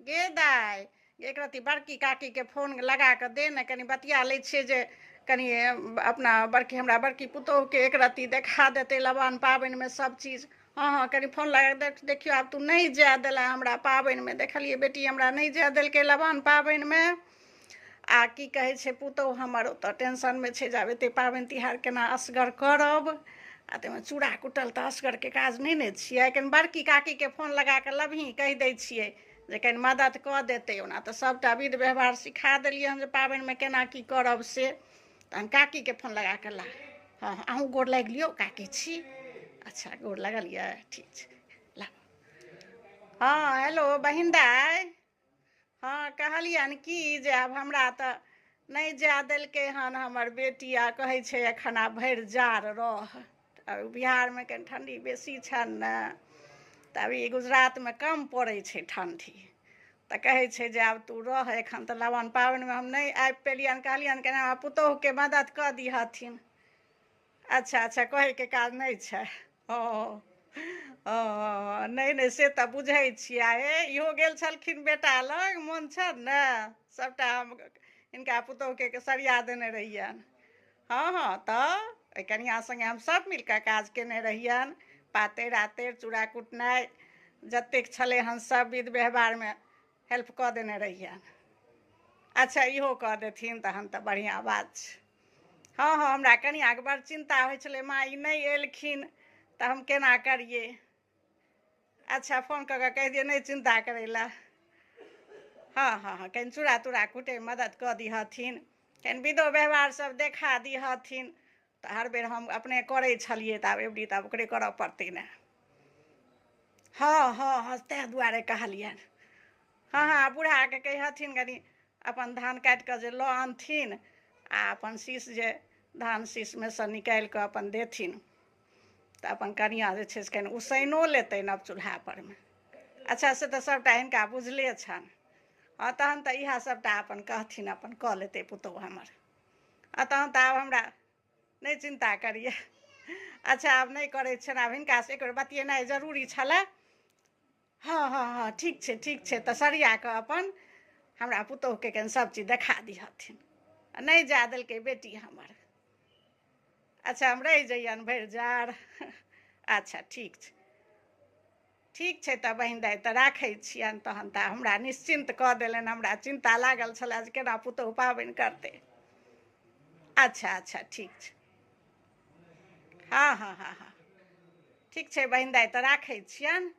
गे दाइ, एक रत्ती बड़की काकीके फोन लगा कऽ दे ने, कनि बतिया लै छियै जे कनि अपना बड़की हमरा बड़की पुतोहूके एक रत्ती देखा देतै लबान पाबनिमे सब चीज। हाँ हाँ, कनि फोन लगा देखियो, आब तू नहीं जाए देला हमरा पाबनिमे। देखलियै बेटी हमरा नहीं जाए देलकै लबान पाबनिमे। आ की कहै छै, पुतोहू हमर ओतऽ टेंशनमे छै जे आब एते पाबनि तिहार केना असगर करब। आ ताहिमे चूड़ा कुटल तऽ असगरके काज नहि ने छियै। कनि बड़की काकीके फोन लगा कऽ लबही, कहि दै छियै जे कनि मदति कऽ देतै। ओना तऽ सभटा विध व्यवहार सिखा देलियै हन जे पाबनिमे केना की करब से। तहन काकीके फोन लगा कऽ ला। हाँ हाँ, अहूँ गोर लागि लियौ, काकी छी। अच्छा, गोर लगलियै, ठीक छै, ला। हाँ हेलो बहिन दाइ। हाँ, कहलियनि कि जे आब हमरा तऽ नहीं जाए देलकै हन हमर बेटी, आ कहै छै एखन आब भरि जाड़ रह। बिहारमे कनि ठण्डी बेसी छनि ने, तऽ अभी गुजरातमे कम पड़ै छै ठण्डी। तऽ कहै छै जे आब तू रह एखन, तऽ लबान पाबनिमे हम नहीं आबि पेलियनि। कहलियनि कि हमरा पुतोहूके मदति कऽ दिहथिन। अच्छा अच्छा, कहैके काज नहीं छै। ओ नहीं नहीं, से तऽ बुझै छियै। आ हे इहो गेल छलखिन बेटा लग, मोन छनि ने, सभटा हम हिनका पुतोहूके सरिया देने रहियनि। हाँ हाँ, तऽ एहि कनिआँ सङ्गे हम सभ मिलि कऽ काज केने रहियनि। पातरि आतरि, चूड़ा कुटनाइ, जतेक छलै हन सभ विध व्यवहारमे हेल्प कऽ देने रहियनि। अच्छा, इहो कऽ देथिन तहन तऽ बढ़िआँ बात छै। हाँ हाँ, हमरा कनिआँके बड़ चिन्ता होइ छलै, माँ ई नहीं एलखिन तऽ हम केना करियै। अच्छा, फोन कऽ कऽ कहि दियै नहीं चिन्ता करै लए। हाँ हाँ हाँ, कनि चूड़ा तूड़ा कुटैमे मदति कऽ दिहथिन, कनि विधो व्यवहार सब देखा दिहथिन। तऽ हर बेर हम अपने करै छलियै, तऽ आब एबरी तऽ आब ओकरे करऽ पड़तै ने। हाँ हाँ हाँ, ताहि दुआरे कहलियनि। हाँ हाँ, बूढ़ाके कहथिन कनि अपन धान काटि कऽ जे लऽ आनथिन, आ अपन शीश जे धान शीशमे सँ निकालि कऽ अपन देथिन, तऽ अपन कनिआँ जे छै से कनि उसैनो लेतै नव चूल्हापरमे। अच्छा, से तऽ सभटा हिनका बुझले छनि। हाँ, तहन तऽ इएह सभटा अपन कहथिन, अपन कऽ लेतै पुतोहू हमर। आ तहन तऽ आब हमरा नहीं चिन्ता करियै। अच्छा, आब नहीं करै छियनि, आब हिनकासँ एक बेर बतियेनाइ जरूरी छलए। हाँ हाँ हाँ, ठीक छै ठीक छै, तऽ सरिया कऽ अपन हमरा पुतोहूके कनि सभचीज देखा दिहथिन। आ नहीं जाए देलकै बेटी हमर। अच्छा, हम रहि जइयनि भरि जाड़। अच्छा, ठीक छै ठीक छै, तऽ बहिन दाइ तऽ राखै छियनि तहन। तऽ हमरा निश्चिन्त कऽ देलनि, हमरा चिन्ता लागल छलए जे केना पुतोहू पाबनि करतै। अच्छा अच्छा, ठीक छै। हाँ हाँ हाँ हाँ, ठीक छै बहिन दाइ, तऽ राखै छियनि।